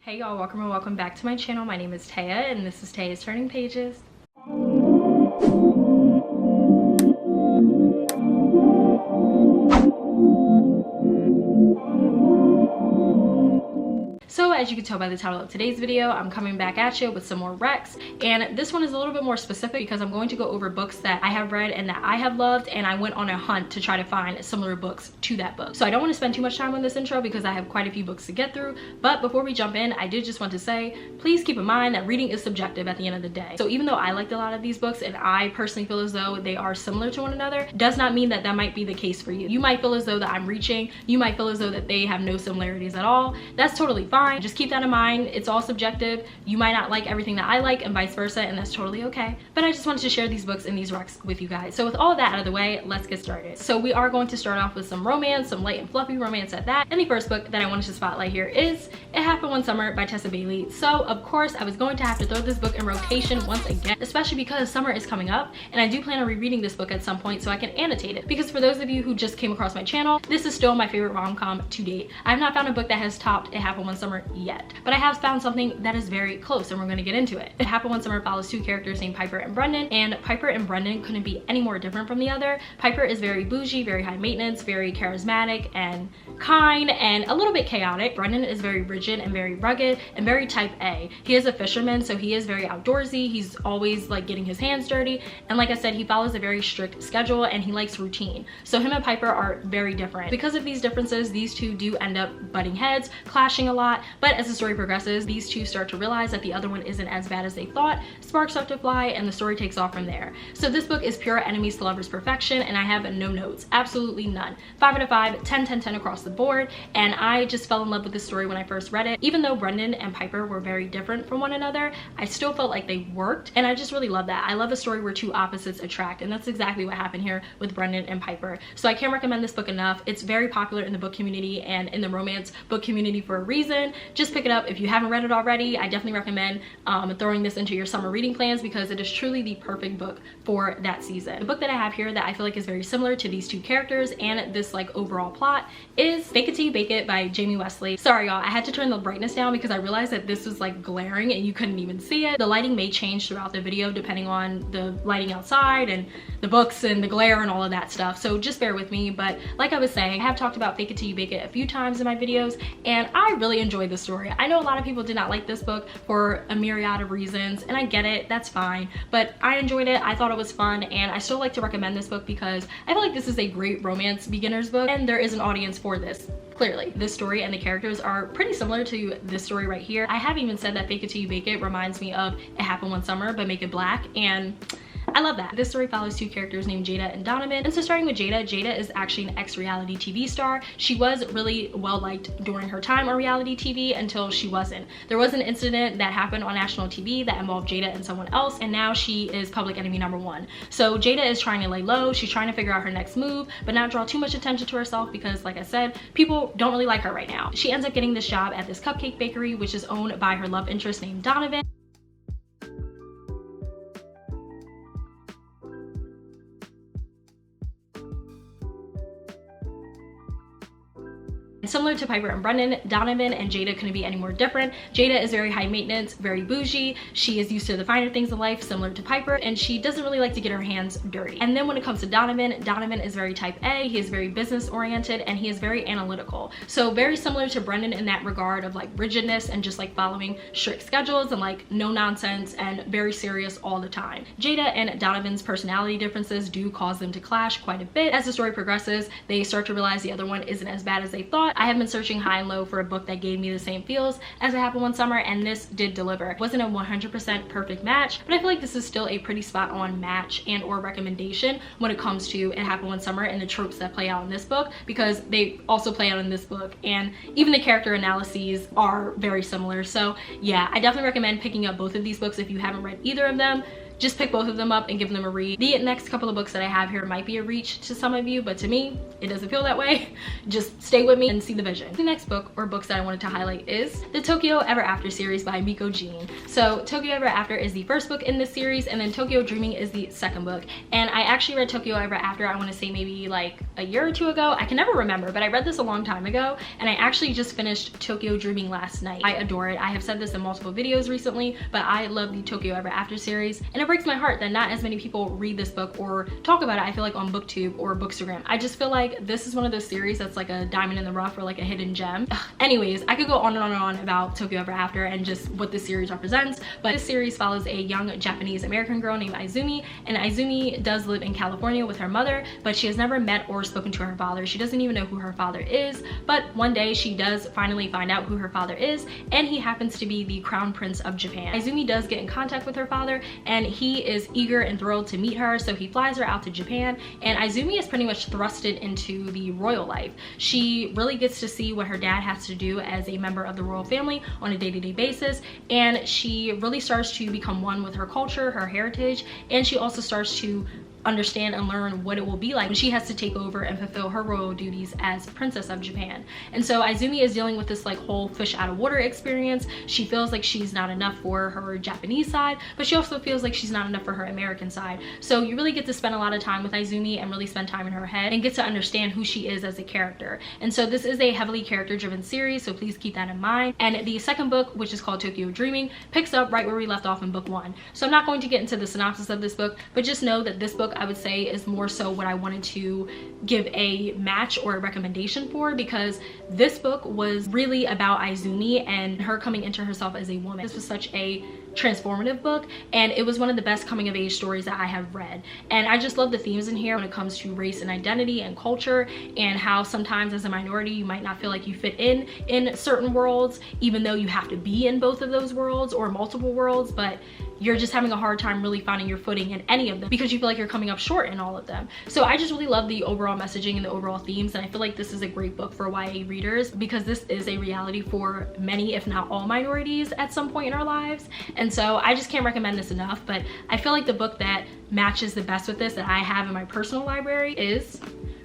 Hey y'all, welcome or welcome back to my channel. My name is Taya and this is Taya's Turning Pages. So as you can tell by the title of today's video, I'm coming back at you with some more recs, and this one is a little bit more specific because I'm going to go over books that I have read and that I have loved, and I went on a hunt to try to find similar books to that book. So I don't want to spend too much time on this intro because I have quite a few books to get through, but before we jump in, I did just want to say, please keep in mind that reading is subjective at the end of the day. So even though I liked a lot of these books and I personally feel as though they are similar to one another, does not mean that that might be the case for you. You might feel as though that I'm reaching, you might feel as though that they have no similarities at all. That's totally fine. Just keep that in mind. It's all subjective. You might not like everything that I like and vice versa, and that's totally okay. But I just wanted to share these books and these recs with you guys. So with all that out of the way, let's get started. So we are going to start off with some romance, some light and fluffy romance at that. And the first book that I wanted to spotlight here is It Happened One Summer by Tessa Bailey. So of course I was going to have to throw this book in rotation once again, especially because summer is coming up and I do plan on rereading this book at some point so I can annotate it. Because for those of you who just came across my channel, this is still my favorite rom-com to date. I have not found a book that has topped It Happened One Summer yet, but I have found something that is very close and we're going to get into it. It Happened One Summer follows two characters named Piper and Brendan, and Piper and Brendan couldn't be any more different from the other. Piper is very bougie, very high maintenance, very charismatic and kind and a little bit chaotic. Brendan is very rigid and very rugged and very type A. He is a fisherman, so he is very outdoorsy. He's always like getting his hands dirty, and like I said, he follows a very strict schedule and he likes routine. So him and Piper are very different. Because of these differences, these two do end up butting heads, clashing a lot, but as the story progresses, these two start to realize that the other one isn't as bad as they thought. Sparks start to fly and the story takes off from there. So this book is pure enemies to lovers perfection, and I have no notes, absolutely none. 5 out of 5, 10, 10, 10 across the board, and I just fell in love with this story when I first read it. Even though Brendan and Piper were very different from one another, I still felt like they worked, and I just really love that. I love a story where two opposites attract, and that's exactly what happened here with Brendan and Piper. So I can't recommend this book enough. It's very popular in the book community and in the romance book community for a reason. Just pick it up if you haven't read it already. I definitely recommend throwing this into your summer reading plans because it is truly the perfect book for that season. The book that I have here that I feel like is very similar to these two characters and this like overall plot is Fake It Till You Bake It by Jamie Wesley. Sorry y'all, I had to turn the brightness down because I realized that this was like glaring and you couldn't even see it. The lighting may change throughout the video depending on the lighting outside and the books and the glare and all of that stuff, so just bear with me. But like I was saying, I have talked about Fake It Till You Bake It a few times in my videos, and I really enjoyed the story. I know a lot of people did not like this book for a myriad of reasons, and I get it, that's fine, but I enjoyed it. I thought it was fun, and I still like to recommend this book because I feel like this is a great romance beginner's book, and there is an audience for this. Clearly, this story and the characters are pretty similar to this story right here. I have even said that Fake It Till You Bake It reminds me of It Happened One Summer, but make it black, and I love that. This story follows two characters named Jada and Donovan. And so starting with Jada, Jada is actually an ex-reality TV star. She was really well liked during her time on reality TV until she wasn't. There was an incident that happened on national TV that involved Jada and someone else, and now she is public enemy #1. So Jada is trying to lay low. She's trying to figure out her next move, but not draw too much attention to herself because, like I said, people don't really like her right now. She ends up getting this job at this cupcake bakery, which is owned by her love interest named Donovan. Similar to Piper and Brendan, Donovan and Jada couldn't be any more different. Jada is very high maintenance, very bougie. She is used to the finer things in life, similar to Piper, and she doesn't really like to get her hands dirty. And then when it comes to Donovan, Donovan is very type A. He is very business oriented and he is very analytical. So very similar to Brendan in that regard of like rigidness and just like following strict schedules and like no nonsense and very serious all the time. Jada and Donovan's personality differences do cause them to clash quite a bit. As the story progresses, they start to realize the other one isn't as bad as they thought. I have been searching high and low for a book that gave me the same feels as It Happened One Summer, and this did deliver. It wasn't a 100% perfect match, but I feel like this is still a pretty spot on match and or recommendation when it comes to It Happened One Summer and the tropes that play out in this book, because they also play out in this book, and even the character analyses are very similar. So yeah, I definitely recommend picking up both of these books if you haven't read either of them. just pick both of them up and give them a read. The next couple of books that I have here might be a reach to some of you, but to me, it doesn't feel that way. Just stay with me and see the vision. The next book or books that I wanted to highlight is the Tokyo Ever After series by Miko Jean. So Tokyo Ever After is the first book in this series, and then Tokyo Dreaming is the second book. And I actually read Tokyo Ever After, I want to say maybe like a year or two ago. I can never remember, but I read this a long time ago, and I actually just finished Tokyo Dreaming last night. I adore it. I have said this in multiple videos recently, but I love the Tokyo Ever After series, and it breaks my heart that not as many people read this book or talk about it, I feel like, on Booktube or Bookstagram. I just feel like this is one of those series that's like a diamond in the rough or like a hidden gem. Anyways, I could go on and on and on about Tokyo Ever After and just what this series represents, but this series follows a young Japanese American girl named Izumi, and Izumi does live in California with her mother, but she has never met or spoken to her father. She doesn't even know who her father is, but one day she does finally find out who her father is, and he happens to be the Crown Prince of Japan. Izumi does get in contact with her father, and he is eager and thrilled to meet her, so he flies her out to Japan, and Izumi is pretty much thrusted into the royal life. She really gets to see what her dad has to do as a member of the royal family on a day-to-day basis, and she really starts to become one with her culture, her heritage, and she also starts to understand and learn what it will be like when she has to take over and fulfill her royal duties as Princess of Japan. And so Izumi is dealing with this like whole fish out of water experience. She feels like she's not enough for her Japanese side, but she also feels like she's not enough for her American side. So you really get to spend a lot of time with Izumi and really spend time in her head and get to understand who she is as a character. And so this is a heavily character driven series, so please keep that in mind. And the second book, which is called Tokyo Dreaming, picks up right where we left off in book one. So I'm not going to get into the synopsis of this book, but just know that this book, I would say, is more so what I wanted to give a match or a recommendation for, because this book was really about Izumi and her coming into herself as a woman. This was such a transformative book, and it was one of the best coming of age stories that I have read. And I just love the themes in here when it comes to race and identity and culture, and how sometimes as a minority you might not feel like you fit in certain worlds, even though you have to be in both of those worlds or multiple worlds, but you're just having a hard time really finding your footing in any of them because you feel like you're coming up short in all of them. So I just really love the overall messaging and the overall themes, and I feel like this is a great book for YA readers because this is a reality for many, if not all, minorities at some point in our lives. And so I just can't recommend this enough, but I feel like the book that matches the best with this that I have in my personal library is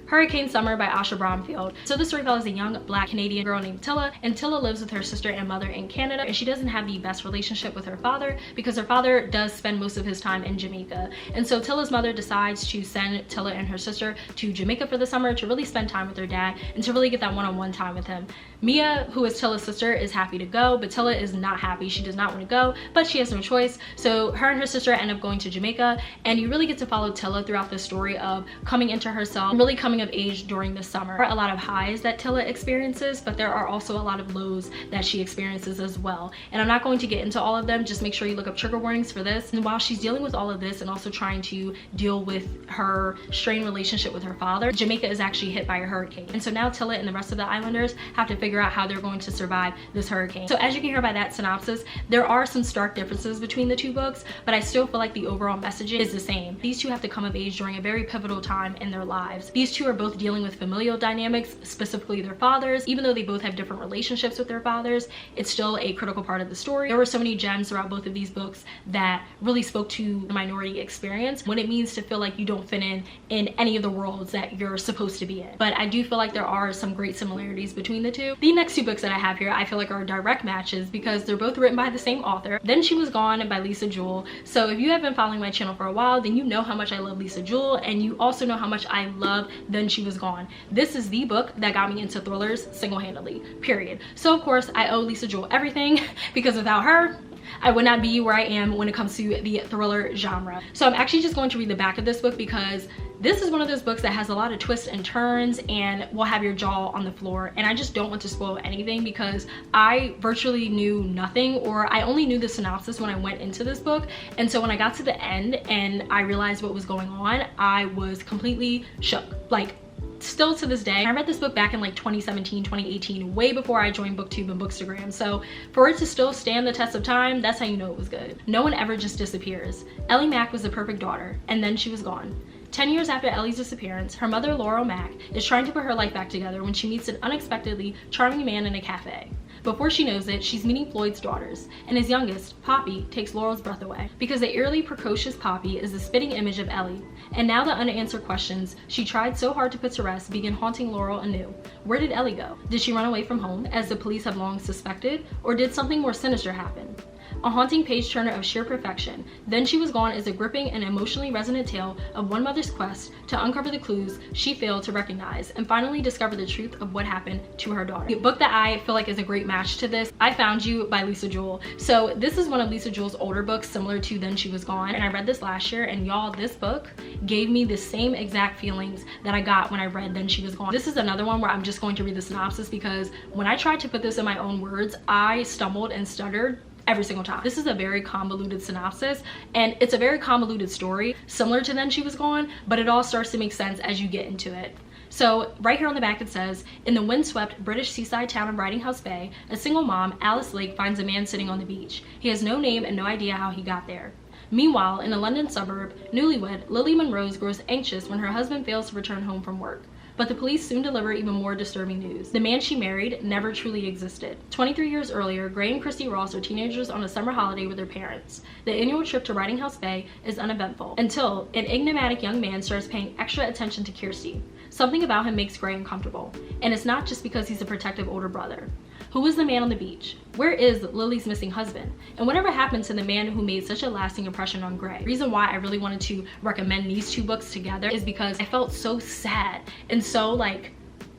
Hurricane Summer by Asha Bromfield. So this story follows a young Black Canadian girl named Tilla, and Tilla lives with her sister and mother in Canada, and she doesn't have the best relationship with her father because her father does spend most of his time in Jamaica. And so Tilla's mother decides to send Tilla and her sister to Jamaica for the summer to really spend time with their dad and to really get that one-on-one time with him. Mia, who is Tilla's sister, is happy to go, but Tilla is not happy. She does not want to go, but she has no choice. So her and her sister end up going to Jamaica, and you really get to follow Tilla throughout the story of coming into herself and really coming of age during the summer. There are a lot of highs that Tilla experiences, but there are also a lot of lows that she experiences as well. And I'm not going to get into all of them. Just make sure you look up trigger warnings for this. And while she's dealing with all of this and also trying to deal with her strained relationship with her father, Jamaica is actually hit by a hurricane. And so now Tilla and the rest of the islanders have to figure out how they're going to survive this hurricane. So as you can hear by that synopsis, there are some stark differences between the two books, but I still feel like the overall message is the same. These two have to come of age during a very pivotal time in their lives. These two are both dealing with familial dynamics, specifically their fathers. Even though they both have different relationships with their fathers, it's still a critical part of the story. There were so many gems throughout both of these books that really spoke to the minority experience, what it means to feel like you don't fit in any of the worlds that you're supposed to be in. But I do feel like there are some great similarities between the two. The next two books that I have here I feel like are direct matches because they're both written by the same author. Then She Was Gone by Lisa Jewell. So if you have been following my channel for a while, then you know how much I love Lisa Jewell, and you also know how much I love Then She Was Gone. This is the book that got me into thrillers single-handedly, period. So of course I owe Lisa Jewell everything because without her I would not be where I am when it comes to the thriller genre. So I'm actually just going to read the back of this book because this is one of those books that has a lot of twists and turns and will have your jaw on the floor, and I just don't want to spoil anything because I virtually knew nothing, or I only knew the synopsis when I went into this book. And so when I got to the end and I realized what was going on, I was completely shook. Like, still to this day. I read this book back in like 2017, 2018, way before I joined Booktube and Bookstagram. So for it to still stand the test of time, that's how you know it was good. No one ever just disappears. Ellie Mack was the perfect daughter, and then she was gone. 10 years after Ellie's disappearance, her mother, Laurel Mack, is trying to put her life back together when she meets an unexpectedly charming man in a cafe. Before she knows it, she's meeting Floyd's daughters, and his youngest, Poppy, takes Laurel's breath away. Because the eerily precocious Poppy is the spitting image of Ellie, and now the unanswered questions she tried so hard to put to rest begin haunting Laurel anew. Where did Ellie go? Did she run away from home, as the police have long suspected, or did something more sinister happen? A haunting page-turner of sheer perfection, Then She Was Gone is a gripping and emotionally resonant tale of one mother's quest to uncover the clues she failed to recognize and finally discover the truth of what happened to her daughter. The book that I feel like is a great match to this, I Found You by Lisa Jewell. So this is one of Lisa Jewell's older books similar to Then She Was Gone, and I read this last year, and y'all, this book gave me the same exact feelings that I got when I read Then She Was Gone. This is another one where I'm just going to read the synopsis because when I tried to put this in my own words, I stumbled and stuttered every single time. This is a very convoluted synopsis, and it's a very convoluted story similar to Then She Was Gone, but it all starts to make sense as you get into it. So right here on the back it says, in the windswept British seaside town of Riding House Bay, a single mom, Alice Lake, finds a man sitting on the beach. He has no name and no idea how he got there. Meanwhile, in a London suburb, newlywed Lily Monrose grows anxious when her husband fails to return home from work. But the police soon deliver even more disturbing news. The man she married never truly existed. 23 years earlier, Gray and Christy Ross are teenagers on a summer holiday with their parents. The annual trip to Riding House Bay is uneventful until an enigmatic young man starts paying extra attention to Kirsty. Something about him makes Gray uncomfortable, and it's not just because he's a protective older brother. Who is the man on the beach? Where is Lily's missing husband? And whatever happened to the man who made such a lasting impression on Gray? The reason why I really wanted to recommend these two books together is because I felt so sad and so like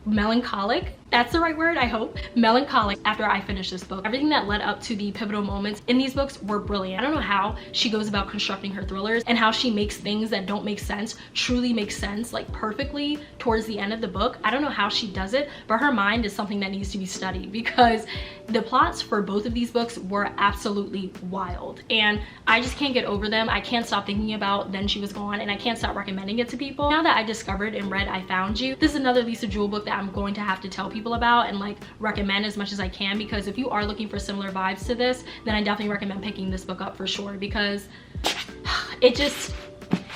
melancholic. That's the right word, I hope. Melancholic after I finished this book. Everything that led up to the pivotal moments in these books were brilliant. I don't know how she goes about constructing her thrillers and how she makes things that don't make sense truly make sense like perfectly towards the end of the book. I don't know how she does it, but her mind is something that needs to be studied because the plots for both of these books were absolutely wild and I just can't get over them. I can't stop thinking about Then She Was Gone and I can't stop recommending it to people. Now that I discovered and read I Found You, this is another Lisa Jewell book that I'm going to have to tell people about and like recommend as much as I can, because if you are looking for similar vibes to this, then I definitely recommend picking this book up for sure, because it just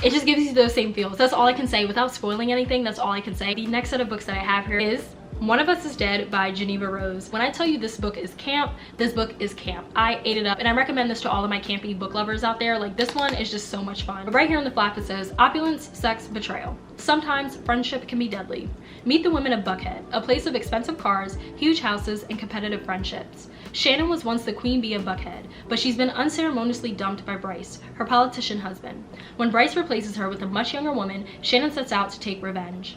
gives you those same feels. That's all I can say without spoiling anything. That's all I can say. The next set of books that I have here is One of Us Is Dead by Geneva Rose. When I tell you this book is camp, this book is camp. I ate it up, and I recommend this to all of my campy book lovers out there. Like, this one is just so much fun. But right here on the flap it says, opulence, sex, betrayal. Sometimes friendship can be deadly. Meet the women of Buckhead, a place of expensive cars, huge houses, and competitive friendships. Shannon was once the queen bee of Buckhead, but she's been unceremoniously dumped by Bryce, her politician husband. When Bryce replaces her with a much younger woman, Shannon sets out to take revenge.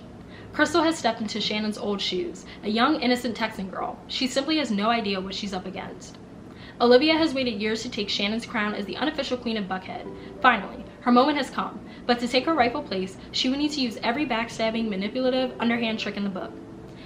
Crystal has stepped into Shannon's old shoes, a young, innocent Texan girl. She simply has no idea what she's up against. Olivia has waited years to take Shannon's crown as the unofficial queen of Buckhead. Finally, her moment has come, but to take her rightful place, she would need to use every backstabbing, manipulative, underhand trick in the book.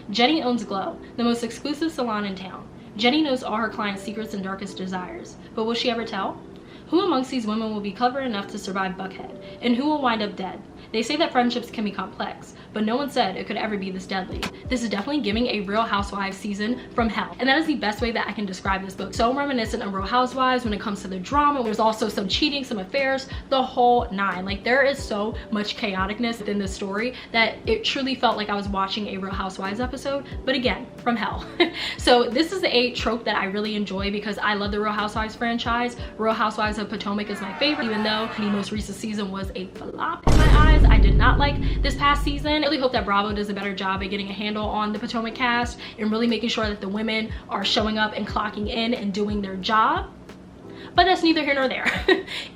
Jenny owns Glow, the most exclusive salon in town. Jenny knows all her clients' secrets and darkest desires, but will she ever tell? Who amongst these women will be clever enough to survive Buckhead, and who will wind up dead? They say that friendships can be complex, but no one said it could ever be this deadly. This is definitely giving a Real Housewives season from hell, and that is the best way that I can describe this book. So reminiscent of Real Housewives when it comes to the drama. There's also some cheating, some affairs, the whole nine. Like, there is so much chaoticness within this story that it truly felt like I was watching a Real Housewives episode, but again, from hell. So this is a trope that I really enjoy because I love the Real Housewives franchise. Real Housewives of Potomac is my favorite, even though the most recent season was a flop in my eyes. I did not like this past season. I really hope that Bravo does a better job at getting a handle on the Potomac cast and really making sure that the women are showing up and clocking in and doing their job. But that's neither here nor there.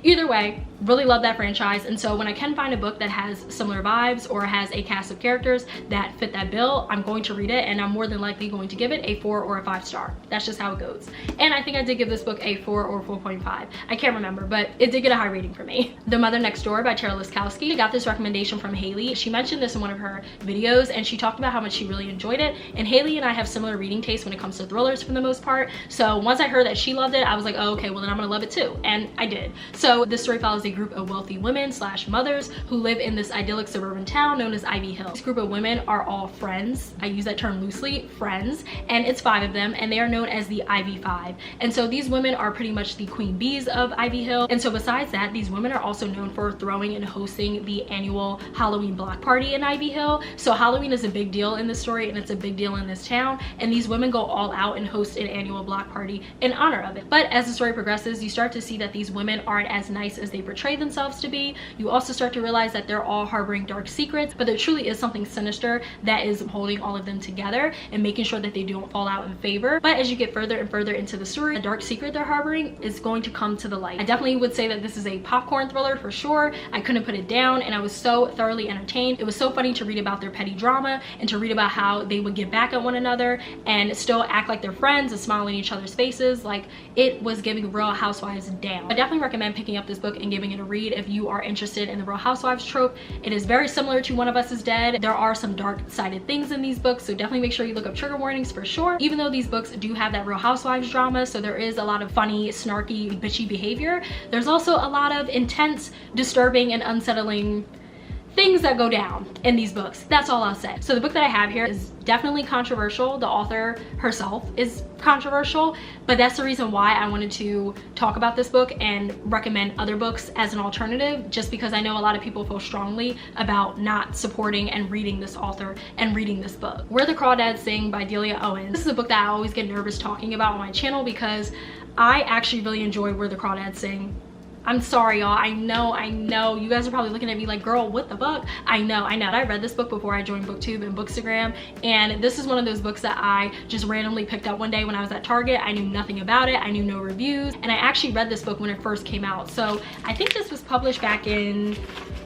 Either way, really love that franchise, and so when I can find a book that has similar vibes or has a cast of characters that fit that bill, I'm going to read it, and I'm more than likely going to give it a 4 or a 5 star. That's just how it goes. And I think I did give this book a 4 or 4.5. I can't remember, but it did get a high rating for me. The Mother Next Door by Tara Liskowski. I got this recommendation from Haley. She mentioned this in one of her videos, and she talked about how much she really enjoyed it. And Haley and I have similar reading tastes when it comes to thrillers for the most part. So once I heard that she loved it, I was like, oh, okay, well then I'm gonna love it too. And I did. So this story follows a group of wealthy women / mothers who live in this idyllic suburban town known as Ivy Hill. This group of women are all friends. I use that term loosely, friends, and it's 5 of them, and they are known as the Ivy Five. And so these women are pretty much the queen bees of Ivy Hill. And so besides that, these women are also known for throwing and hosting the annual Halloween block party in Ivy Hill. So Halloween is a big deal in this story, and it's a big deal in this town, and these women go all out and host an annual block party in honor of it. But as the story progresses, you start to see that these women aren't as nice as they portray themselves to be. You also start to realize that they're all harboring dark secrets, but there truly is something sinister that is holding all of them together and making sure that they don't fall out in favor. But as you get further and further into the story, the dark secret they're harboring is going to come to the light. I definitely would say that this is a popcorn thriller for sure. I couldn't put it down, and I was so thoroughly entertained. It was so funny to read about their petty drama and to read about how they would get back at one another and still act like they're friends and smile in each other's faces. Like, it was giving Real Housewives down. I definitely recommend picking up this book and giving it a read if you are interested in the Real Housewives trope. It is very similar to One of Us is Dead. There are some dark-sided things in these books, so definitely make sure you look up trigger warnings for sure. Even though these books do have that Real Housewives drama, so there is a lot of funny, snarky, bitchy behavior, there's also a lot of intense, disturbing, and unsettling things that go down in these books. That's all I'll say. So the book that I have here is definitely controversial. The author herself is controversial, but that's the reason why I wanted to talk about this book and recommend other books as an alternative, just because I know a lot of people feel strongly about not supporting and reading this author and reading this book. Where the Crawdads Sing by Delia Owens. This is a book that I always get nervous talking about on my channel because I actually really enjoy Where the Crawdads Sing. I'm sorry, y'all. I know. You guys are probably looking at me like, girl, what the fuck? I know. I read this book before I joined Booktube and Bookstagram, and this is one of those books that I just randomly picked up one day when I was at Target. I knew nothing about it. I knew no reviews, and I actually read this book when it first came out. So I think this was published back in,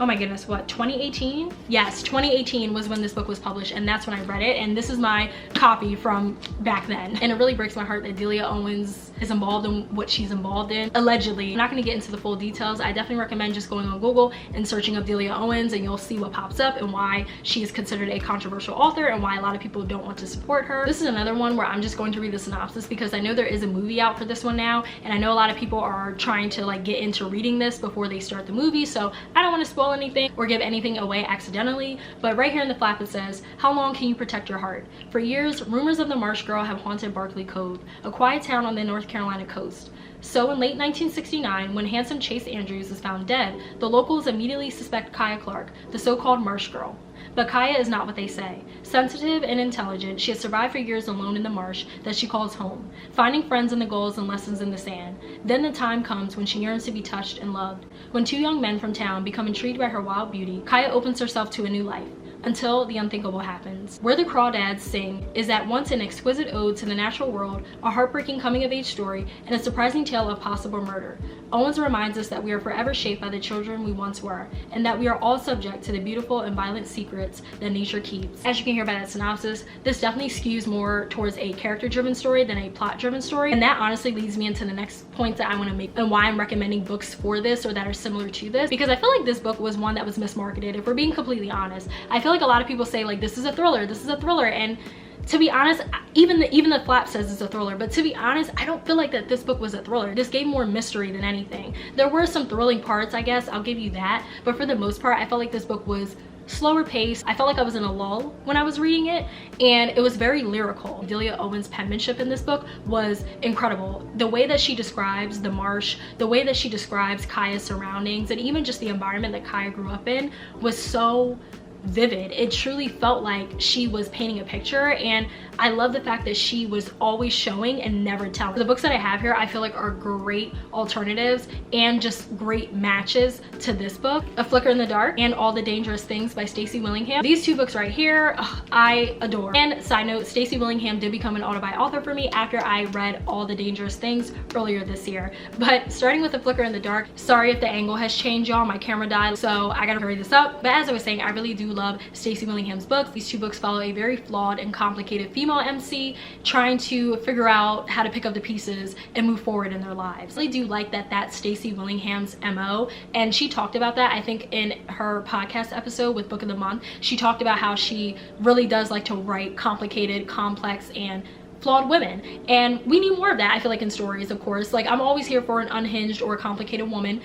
oh my goodness, what, 2018? Yes, 2018 was when this book was published, and that's when I read it, and this is my copy from back then. And it really breaks my heart that Delia Owens is involved in what she's involved in, allegedly. I'm not gonna get into the full details. I definitely recommend just going on Google and searching up Delia Owens, and you'll see what pops up and why she is considered a controversial author and why a lot of people don't want to support her. This is another one where I'm just going to read the synopsis because I know there is a movie out for this one now, and I know a lot of people are trying to like get into reading this before they start the movie, so I don't want to spoil anything or give anything away accidentally. But right here in the flap it says, "How long can you protect your heart? For years, rumors of the Marsh Girl have haunted Barkley Cove, a quiet town on the North Carolina coast. So in late 1969, when handsome Chase Andrews is found dead, the locals immediately suspect Kaya Clark, the so-called Marsh Girl. But Kaya is not what they say. Sensitive and intelligent, she has survived for years alone in the marsh that she calls home, finding friends in the gulls and lessons in the sand. Then the time comes when she yearns to be touched and loved. When 2 young men from town become intrigued by her wild beauty, Kaya opens herself to a new life, until the unthinkable happens. Where the Crawdads Sing is at once an exquisite ode to the natural world, a heartbreaking coming-of-age story, and a surprising tale of possible murder. Owens reminds us that we are forever shaped by the children we once were, and that we are all subject to the beautiful and violent secrets that nature keeps." As you can hear by that synopsis, this definitely skews more towards a character-driven story than a plot-driven story, and that honestly leads me into the next point that I want to make and why I'm recommending books for this or that are similar to this, because I feel like this book was one that was mismarketed. If we're being completely honest, I feel like a lot of people say like, this is a thriller, and to be honest, even the flap says it's a thriller, but to be honest, I don't feel like that this book was a thriller. This gave more mystery than anything. There were some thrilling parts, I guess, I'll give you that, but for the most part, I felt like this book was slower paced. I felt like I was in a lull when I was reading it, and it was very lyrical. Delia Owens' penmanship in this book was incredible. The way that she describes the marsh, the way that she describes Kaya's surroundings, and even just the environment that Kaya grew up in was so vivid. It truly felt like she was painting a picture, and I love the fact that she was always showing and never telling. The books that I have here I feel like are great alternatives and just great matches to this book. A Flicker in the Dark and All the Dangerous Things by Stacey Willingham. These 2 books right here, I adore. And side note, Stacey Willingham did become an auto-buy author for me after I read All the Dangerous Things earlier this year. But starting with A Flicker in the Dark, sorry if the angle has changed, y'all, my camera died, so I gotta hurry this up. But as I was saying, I really do love Stacey Willingham's books. These 2 books follow a very flawed and complicated female MC trying to figure out how to pick up the pieces and move forward in their lives. I really do like that that's Stacey Willingham's MO, and she talked about that, I think, in her podcast episode with Book of the Month. She talked about how she really does like to write complicated, complex, and flawed women, and we need more of that. I feel like in stories, of course, like I'm always here for an unhinged or a complicated woman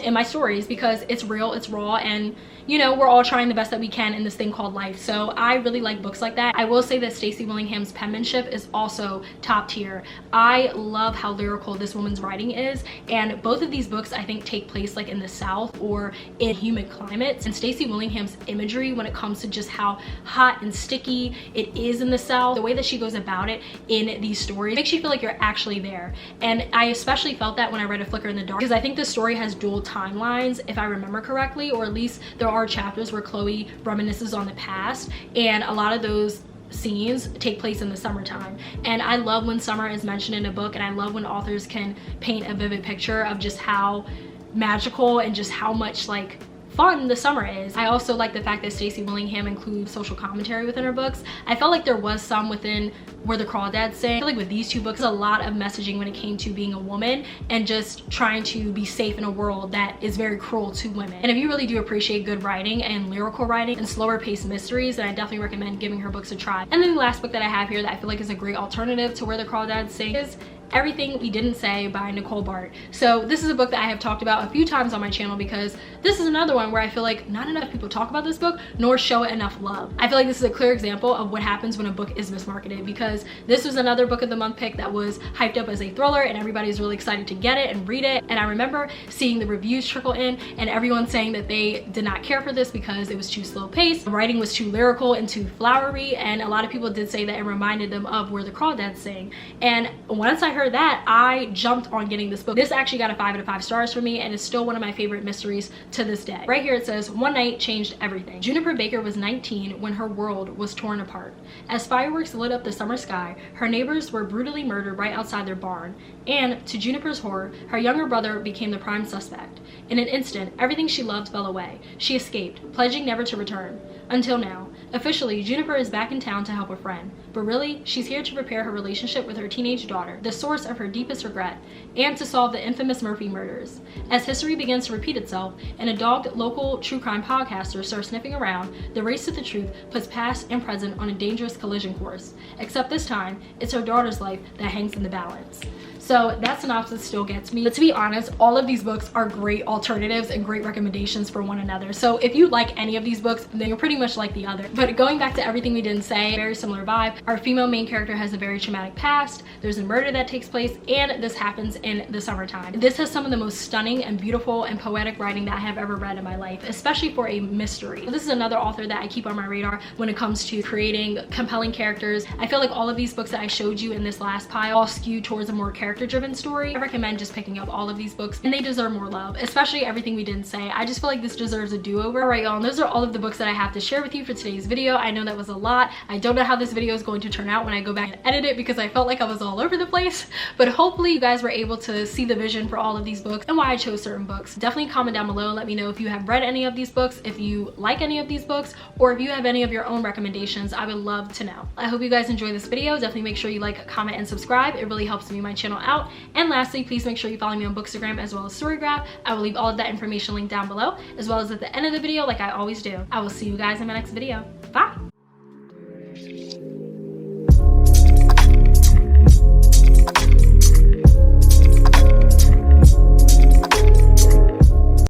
in my stories, because it's real, it's raw, and you know, we're all trying the best that we can in this thing called life. So I really like books like that. I will say that Stacey Willingham's penmanship is also top tier. I love how lyrical this woman's writing is, and both of these books I think take place like in the South or in humid climates, and Stacey Willingham's imagery when it comes to just how hot and sticky it is in the South, the way that she goes about it in these stories makes you feel like you're actually there. And I especially felt that when I read A Flicker in the Dark, because I think the story has dual timelines, if I remember correctly, or at least there are chapters where Chloe reminisces on the past, and a lot of those scenes take place in the summertime. And I love when summer is mentioned in a book, and I love when authors can paint a vivid picture of just how magical and just how much like fun the summer is. I also like the fact that Stacey Willingham includes social commentary within her books. I felt like there was some within Where the Crawdads Sing. I feel like with these two books, a lot of messaging when it came to being a woman and just trying to be safe in a world that is very cruel to women. And if you really do appreciate good writing and lyrical writing and slower paced mysteries, then I definitely recommend giving her books a try. And then the last book that I have here that I feel like is a great alternative to Where the Crawdads Sing is Everything We Didn't Say by Nicole Bart. So this is a book that I have talked about a few times on my channel, because this is another one where I feel like not enough people talk about this book nor show it enough love. I feel like this is a clear example of what happens when a book is mismarketed, because this was another book of the month pick that was hyped up as a thriller and everybody's really excited to get it and read it. And I remember seeing the reviews trickle in and everyone saying that they did not care for this because it was too slow paced, the writing was too lyrical and too flowery, and a lot of people did say that it reminded them of Where the Crawdads Sing. And once I heard that, I jumped on getting this book. This actually got a 5 out of 5 stars for me, and is still one of my favorite mysteries to this day. Right here it says, one night changed everything. Juniper Baker was 19 when her world was torn apart. As fireworks lit up the summer sky, her neighbors were brutally murdered right outside their barn, and to Juniper's horror, her younger brother became the prime suspect. In an instant, everything she loved fell away. She escaped, pledging never to return. Until now. Officially, Juniper is back in town to help a friend, but really, she's here to repair her relationship with her teenage daughter, the source of her deepest regret, and to solve the infamous Murphy murders. As history begins to repeat itself, and a dogged local true crime podcaster starts sniffing around, the race to the truth puts past and present on a dangerous collision course. Except this time, it's her daughter's life that hangs in the balance. So that synopsis still gets me. But to be honest, all of these books are great alternatives and great recommendations for one another. So if you like any of these books, then you're pretty much like the other. But going back to Everything We Didn't Say, very similar vibe. Our female main character has a very traumatic past. There's a murder that takes place, and this happens in the summertime. This has some of the most stunning and beautiful and poetic writing that I have ever read in my life, especially for a mystery. This is another author that I keep on my radar when it comes to creating compelling characters. I feel like all of these books that I showed you in this last pile all skew towards a more character-driven story. I recommend just picking up all of these books, and they deserve more love, especially Everything We Didn't Say. I just feel like this deserves a do-over. All right, y'all, and those are all of the books that I have to share with you for today's video. I know that was a lot. I don't know how this video is going to turn out when I go back and edit it, because I felt like I was all over the place, but hopefully you guys were able to see the vision for all of these books and why I chose certain books. Definitely comment down below and let me know if you have read any of these books, if you like any of these books, or if you have any of your own recommendations. I would love to know. I hope you guys enjoy this video. Definitely make sure you like, comment, and subscribe. It really helps me and my channel out. And lastly, please make sure you follow me on Bookstagram as well as Storygraph. I will leave all of that information linked down below, as well as at the end of the video like I always do. I will see you guys in my next video.